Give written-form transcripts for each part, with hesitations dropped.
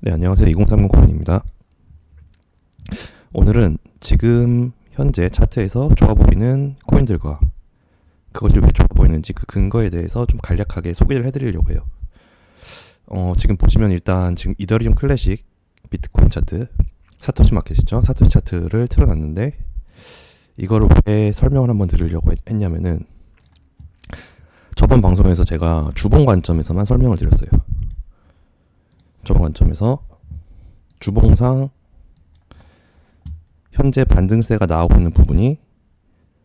네, 안녕하세요. 2030 고민입니다. 오늘은 지금 현재 차트에서 좋아 보이는 코인들과 그것이 왜 좋아 보이는지 그 근거에 대해서 좀 간략하게 소개를 해드리려고 해요. 지금 보시면 일단 지금 이더리움 클래식 비트코인 차트, 사토시 마켓이죠. 사토시 차트를 틀어놨는데 이거를 왜 설명을 한번 드리려고 했냐면은 저번 방송에서 제가 주봉 관점에서만 설명을 드렸어요. 저번 관점에서 주봉상 현재 반등세가 나오고 있는 부분이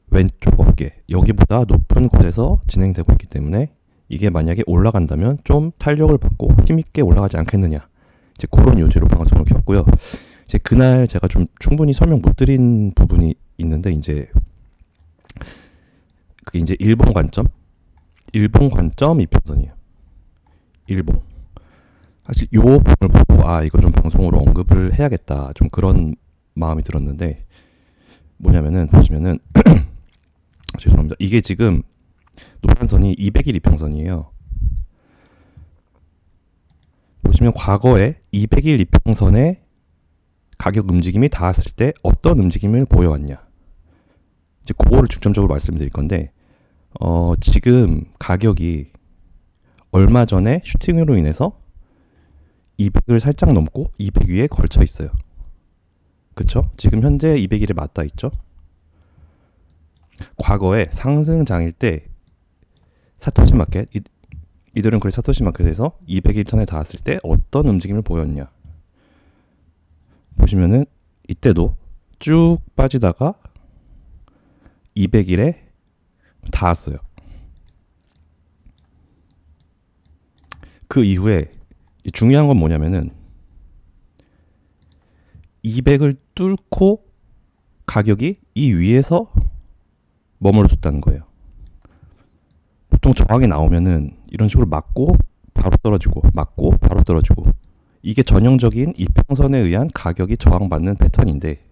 왼쪽 어깨 여기보다 높은 곳에서 진행되고 있기 때문에 이게 만약에 올라간다면 좀 탄력을 받고 힘있게 올라가지 않겠느냐, 이제 그런 요지로 방송을 켰고요. 이제 그날 제가 좀 충분히 설명 못 드린 부분이 있는데 이제 그게 이제 일본 관점 이평선이에요. 일본. 사실 요 부분을 보고 이거 좀 방송으로 언급을 해야겠다, 좀 그런 마음이 들었는데 뭐냐면은 보시면은 죄송합니다. 이게 지금 노란선이 200일 이평선이에요. 보시면 과거에 200일 이평선에 가격 움직임이 닿았을 때 어떤 움직임을 보여왔냐, 이제 그거를 중점적으로 말씀드릴 건데 지금 가격이 얼마 전에 슈팅으로 인해서 200을 살짝 넘고 200 위에 걸쳐 있어요. 그쵸? 지금 현재 200일에 맞닿아 있죠. 과거에 상승장일 때 사토시 마켓, 이들은 그래 사토시 마켓에서 200일 선에 닿았을 때 어떤 움직임을 보였냐, 보시면은 이때도 쭉 빠지다가 200일에 닿았어요. 그 이후에 중요한 건 뭐냐면은 200을 뚫고 가격이 이 위에서 머물러줬다는 거예요. 보통 저항이 나오면은 이런 식으로 맞고 바로 떨어지고 맞고 바로 떨어지고, 이게 전형적인 이평선에 의한 가격이 저항받는 패턴인데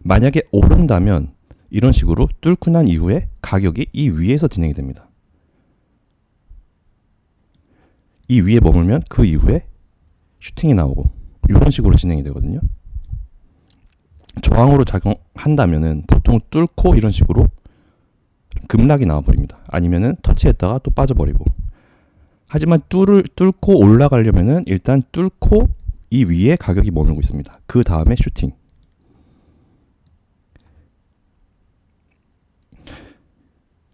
만약에 오른다면 이런 식으로 뚫고 난 이후에 가격이 이 위에서 진행이 됩니다. 이 위에 머물면 그 이후에 슈팅이 나오고 이런 식으로 진행이 되거든요. 저항으로 작용한다면은 보통 뚫고 이런 식으로 급락이 나와버립니다. 아니면은 터치했다가 또 빠져버리고. 하지만 뚫고 올라가려면은 일단 뚫고 이 위에 가격이 머물고 있습니다. 그 다음에 슈팅.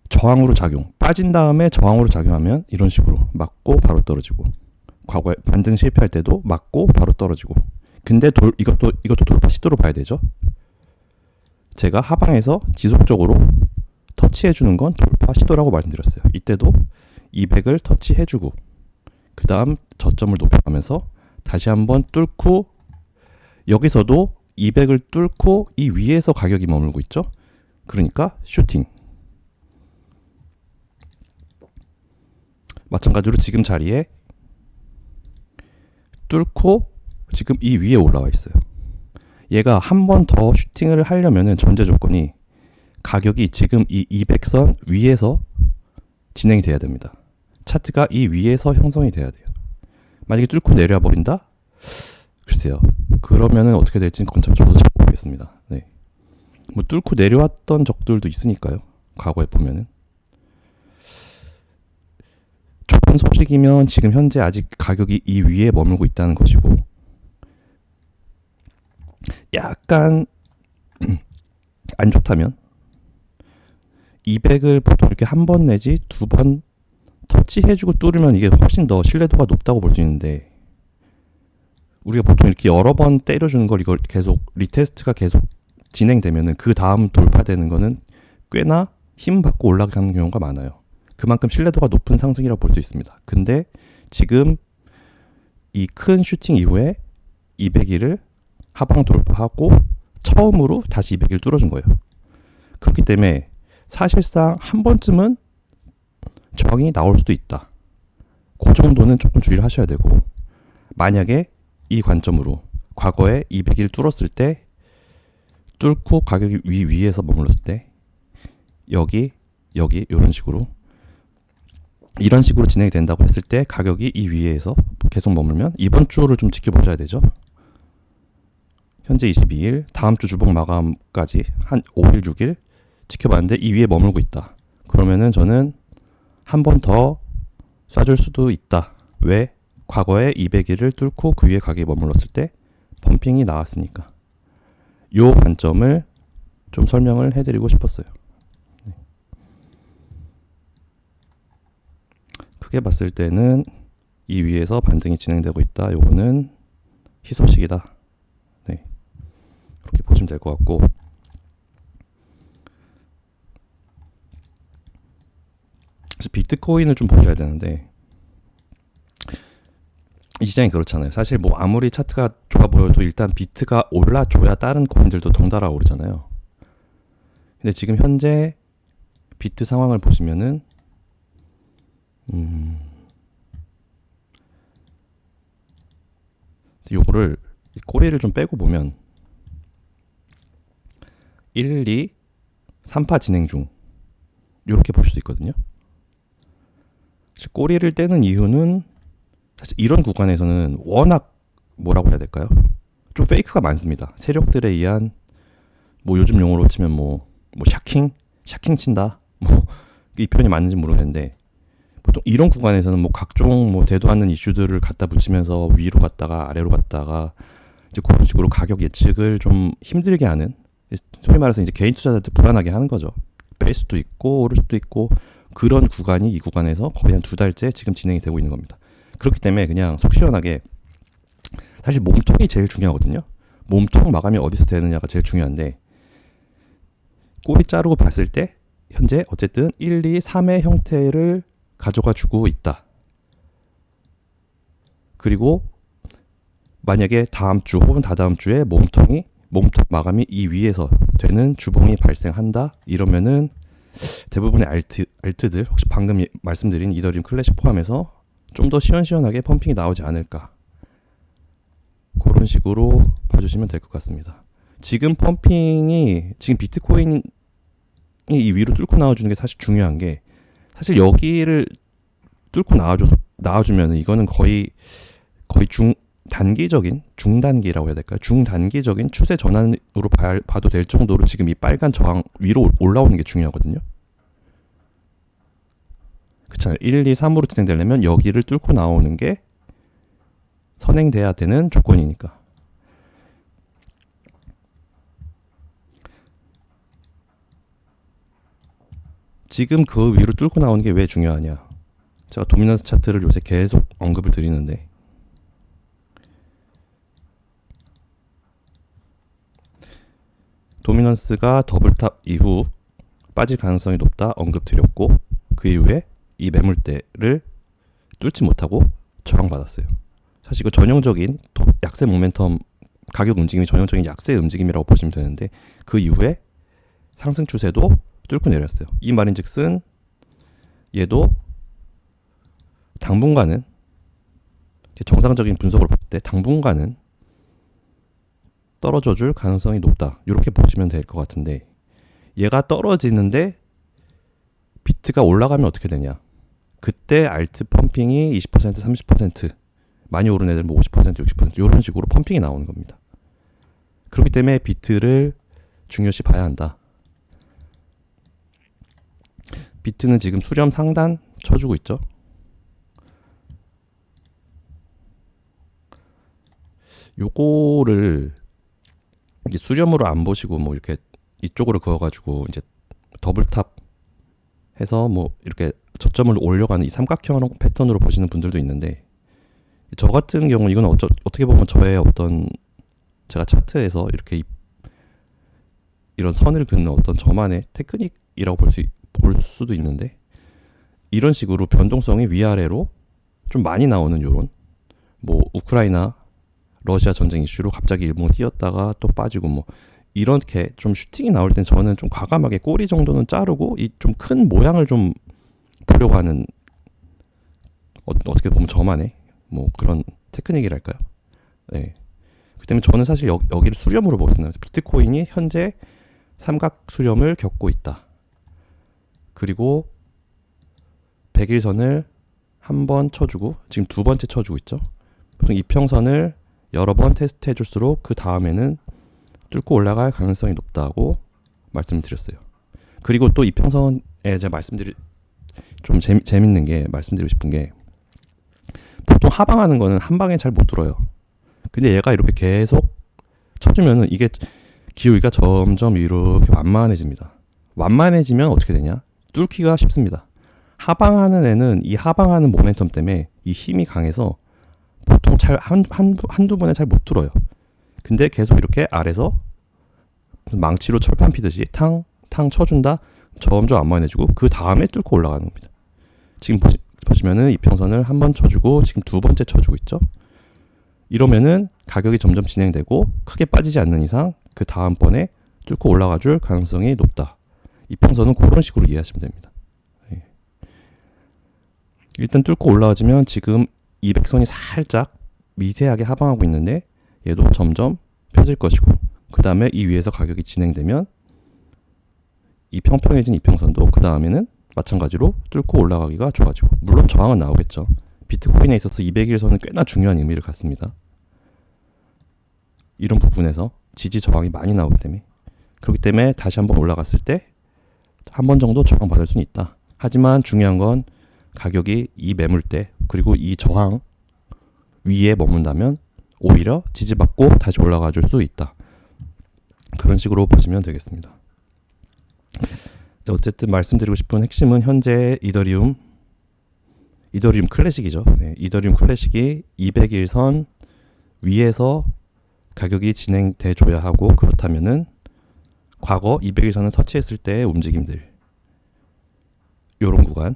저항으로 작용. 빠진 다음에 저항으로 작용하면 이런 식으로 맞고 바로 떨어지고, 과거에 반등 실패할 때도 맞고 바로 떨어지고. 근데 이것도 돌파 시도로 봐야 되죠. 제가 하방에서 지속적으로 터치해주는 건 돌파 시도라고 말씀드렸어요. 이때도 200을 터치해주고 그 다음 저점을 높여가면서 다시 한번 뚫고, 여기서도 200을 뚫고 이 위에서 가격이 머물고 있죠. 그러니까 슈팅. 마찬가지로 지금 자리에 뚫고 지금 이 위에 올라와 있어요. 얘가 한 번 더 슈팅을 하려면은 전제 조건이 가격이 지금 이 200선 위에서 진행이 돼야 됩니다. 차트가 이 위에서 형성이 돼야 돼요. 만약에 뚫고 내려와 버린다? 글쎄요. 그러면은 어떻게 될지 그건 참 저도 잘 모르겠습니다. 네. 뭐 뚫고 내려왔던 적들도 있으니까요. 과거에 보면은. 좋은 소식이면 지금 현재 아직 가격이 이 위에 머물고 있다는 것이고, 약간 안 좋다면 200을 보통 이렇게 한 번 내지 두 번 터치해주고 뚫으면 이게 훨씬 더 신뢰도가 높다고 볼 수 있는데, 우리가 보통 이렇게 여러 번 때려주는 걸 이걸 계속 리테스트가 계속 진행되면은 그 다음 돌파되는 거는 꽤나 힘 받고 올라가는 경우가 많아요. 그만큼 신뢰도가 높은 상승이라고 볼 수 있습니다. 근데 지금 이 큰 슈팅 이후에 200일을 하방 돌파하고 처음으로 다시 200일 뚫어준 거예요. 그렇기 때문에 사실상 한 번쯤은 저항이 나올 수도 있다. 그 정도는 조금 주의를 하셔야 되고, 만약에 이 관점으로 과거에 200일 뚫었을 때 뚫고 가격이 위에서 머물렀을 때 여기 이런 식으로 이런 식으로 진행이 된다고 했을 때 가격이 이 위에서 계속 머물면 이번 주를 좀 지켜보셔야 되죠. 현재 22일, 다음 주 주봉 마감까지 한 5일, 6일 지켜봤는데 이 위에 머물고 있다. 그러면은 저는 한 번 더 쏴줄 수도 있다. 왜? 과거에 200일을 뚫고 그 위에 가격이 머물렀을 때 펌핑이 나왔으니까. 요 관점을 좀 설명을 해드리고 싶었어요. 크게 봤을 때는 이 위에서 반등이 진행되고 있다. 요거는 희소식이다. 네. 그렇게 보시면 될 것 같고, 사실 비트코인을 좀 보셔야 되는데 이 시장이 그렇잖아요. 사실 뭐 아무리 차트가 좋아 보여도 일단 비트가 올라줘야 다른 코인들도 덩달아 오르잖아요. 근데 지금 현재 비트 상황을 보시면은 요거를 꼬리를 좀 빼고 보면 1, 2, 3파 진행 중 이렇게 볼 수 있거든요. 꼬리를 떼는 이유는 사실 이런 구간에서는 워낙 뭐라고 해야 될까요? 좀 페이크가 많습니다. 세력들에 의한 뭐 요즘 용어로 치면 뭐 샤킹 친다. 뭐 이 표현이 맞는지 모르겠는데 보통 이런 구간에서는 뭐 각종 뭐 대도 않는 이슈들을 갖다 붙이면서 위로 갔다가 아래로 갔다가 이제 그런 식으로 가격 예측을 좀 힘들게 하는, 소위 말해서 이제 개인 투자자들 불안하게 하는 거죠. 뺄 수도 있고 오를 수도 있고 그런 구간이 이 구간에서 거의 한 2달째 지금 진행이 되고 있는 겁니다. 그렇기 때문에 그냥 속 시원하게 사실 몸통이 제일 중요하거든요. 몸통 마감이 어디서 되느냐가 제일 중요한데 꼬리 자르고 봤을 때 현재 어쨌든 1, 2, 3의 형태를 가져가 주고 있다. 그리고 만약에 다음 주 혹은 다다음 주에 몸통 마감이 이 위에서 되는 주봉이 발생한다. 이러면은 대부분의 알트들 혹시 방금 말씀드린 이더리움 클래식 포함해서 좀 더 시원시원하게 펌핑이 나오지 않을까. 그런 식으로 봐주시면 될 것 같습니다. 지금 지금 비트코인이 이 위로 뚫고 나와주는 게 사실 중요한 게, 사실 여기를 뚫고 나와주면 이거는 거의 중단기라고 해야 될까요? 중단기적인 추세 전환으로 봐도 될 정도로 지금 이 빨간 저항 위로 올라오는 게 중요하거든요. 그렇잖아요. 1, 2, 3으로 진행되려면 여기를 뚫고 나오는 게 선행돼야 되는 조건이니까. 지금 그 위로 뚫고 나오는 게 왜 중요하냐? 제가 도미넌스 차트를 요새 계속 언급을 드리는데 도미넌스가 더블탑 이후 빠질 가능성이 높다 언급드렸고, 그 이후에 이 매물대를 뚫지 못하고 저항받았어요. 사실 이거 전형적인 약세 모멘텀, 가격 움직임이 전형적인 약세 움직임이라고 보시면 되는데 그 이후에 상승 추세도 뚫고 내렸어요. 이 말인즉슨 얘도 당분간은, 정상적인 분석으로 봤을 때 당분간은 떨어져 줄 가능성이 높다. 이렇게 보시면 될 것 같은데, 얘가 떨어지는데 비트가 올라가면 어떻게 되냐? 그때 알트 펌핑이 20%, 30%, 많이 오른 애들 뭐 50%, 60% 이런 식으로 펌핑이 나오는 겁니다. 그렇기 때문에 비트를 중요시 봐야 한다. 비트는 지금 수렴 상단 쳐주고 있죠. 요거를 이게 수렴으로 안 보시고 뭐 이렇게 이쪽으로 그어가지고 이제 더블탑 해서 뭐 이렇게 저점을 올려가는 이 삼각형 패턴으로 보시는 분들도 있는데, 저 같은 경우 이건 어떻게 보면 저의 어떤 제가 차트에서 이렇게 이런 선을 긋는 어떤 저만의 테크닉이라고 볼 수도 있는데, 이런 식으로 변동성이 위아래로 좀 많이 나오는 요런 뭐 우크라이나 러시아 전쟁 이슈로 갑자기 일본 뛰었다가 또 빠지고 뭐 이렇게 좀 슈팅이 나올 땐 저는 좀 과감하게 꼬리 정도는 자르고 이 좀 큰 모양을 좀 보려고 하는, 어떻게 보면 저만의 뭐 그런 테크닉이랄까요? 네. 그 때문에 저는 사실 여기를 수렴으로 보거든요. 비트코인이 현재 삼각 수렴을 겪고 있다. 그리고 100일선을 한 번 쳐주고 지금 두 번째 쳐주고 있죠. 보통 이평선을 여러 번 테스트 해줄수록 그 다음에는 뚫고 올라갈 가능성이 높다고 말씀드렸어요. 그리고 또 이평선에 제가 좀 재밌는 게 말씀드리고 싶은 게 보통 하방하는 거는 한 방에 잘 못 뚫어요. 근데 얘가 이렇게 계속 쳐주면은 이게 기울기가 점점 이렇게 완만해집니다. 완만해지면 어떻게 되냐? 뚫기가 쉽습니다. 하방하는 애는 이 하방하는 모멘텀 때문에 이 힘이 강해서 보통 한두 번에 잘 못 뚫어요. 근데 계속 이렇게 아래서 망치로 철판 피듯이 탕 쳐준다. 점점 완만해지고 그 다음에 뚫고 올라가는 겁니다. 지금 보시면은 이평선을 한 번 쳐주고 지금 두 번째 쳐주고 있죠. 이러면은 가격이 점점 진행되고 크게 빠지지 않는 이상 그 다음번에 뚫고 올라가 줄 가능성이 높다. 이평선은 그런 식으로 이해하시면 됩니다. 일단 뚫고 올라와주면 지금 200선이 살짝 미세하게 하방하고 있는데 얘도 점점 펴질 것이고 그 다음에 이 위에서 가격이 진행되면 이 평평해진 이평선도 그 다음에는 마찬가지로 뚫고 올라가기가 좋아지고 물론 저항은 나오겠죠. 비트코인에 있어서 200일선은 꽤나 중요한 의미를 갖습니다. 이런 부분에서 지지 저항이 많이 나오기 때문에 그렇기 때문에 다시 한번 올라갔을 때 한 번 정도 저항 받을 수는 있다. 하지만 중요한 건 가격이 이 매물대 그리고 이 저항 위에 머문다면 오히려 지지받고 다시 올라가 줄 수 있다. 그런 식으로 보시면 되겠습니다. 어쨌든 말씀드리고 싶은 핵심은 현재 이더리움 클래식이죠. 이더리움 클래식이 200일선 위에서 가격이 진행돼 줘야 하고 그렇다면은 과거 200일선을 터치했을 때의 움직임들 요런 구간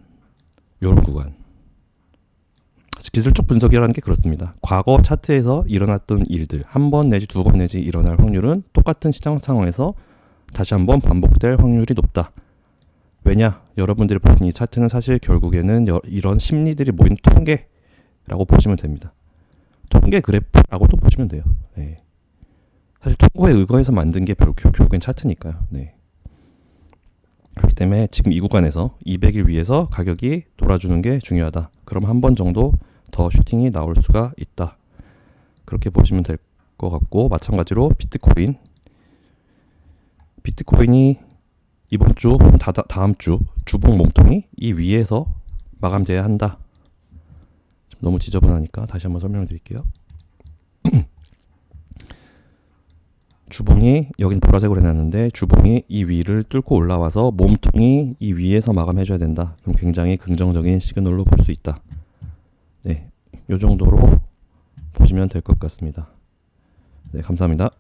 기술적 분석이라는 게 그렇습니다. 과거 차트에서 일어났던 일들 한 번 내지 두 번 내지 일어날 확률은 똑같은 시장 상황에서 다시 한번 반복될 확률이 높다. 왜냐? 여러분들이 보신 이 차트는 사실 결국에는 이런 심리들이 모인 통계라고 보시면 됩니다. 통계 그래프라고도 보시면 돼요. 네. 사실 통계에 의거해서 만든 게 결국엔 차트니까요. 네. 그렇기 때문에 지금 이 구간에서 200일 위에서 가격이 돌아주는 게 중요하다. 그럼 한 번 정도 더 슈팅이 나올 수가 있다. 그렇게 보시면 될 것 같고 마찬가지로 비트코인이 이번 주 다음 주 주봉 몸통이 이 위에서 마감돼야 한다. 너무 지저분하니까 다시 한번 설명을 드릴게요. 주봉이 여긴 보라색으로 해놨는데 주봉이 이 위를 뚫고 올라와서 몸통이 이 위에서 마감해줘야 된다. 그럼 굉장히 긍정적인 시그널로 볼 수 있다. 네, 이 정도로 보시면 될 것 같습니다. 네, 감사합니다.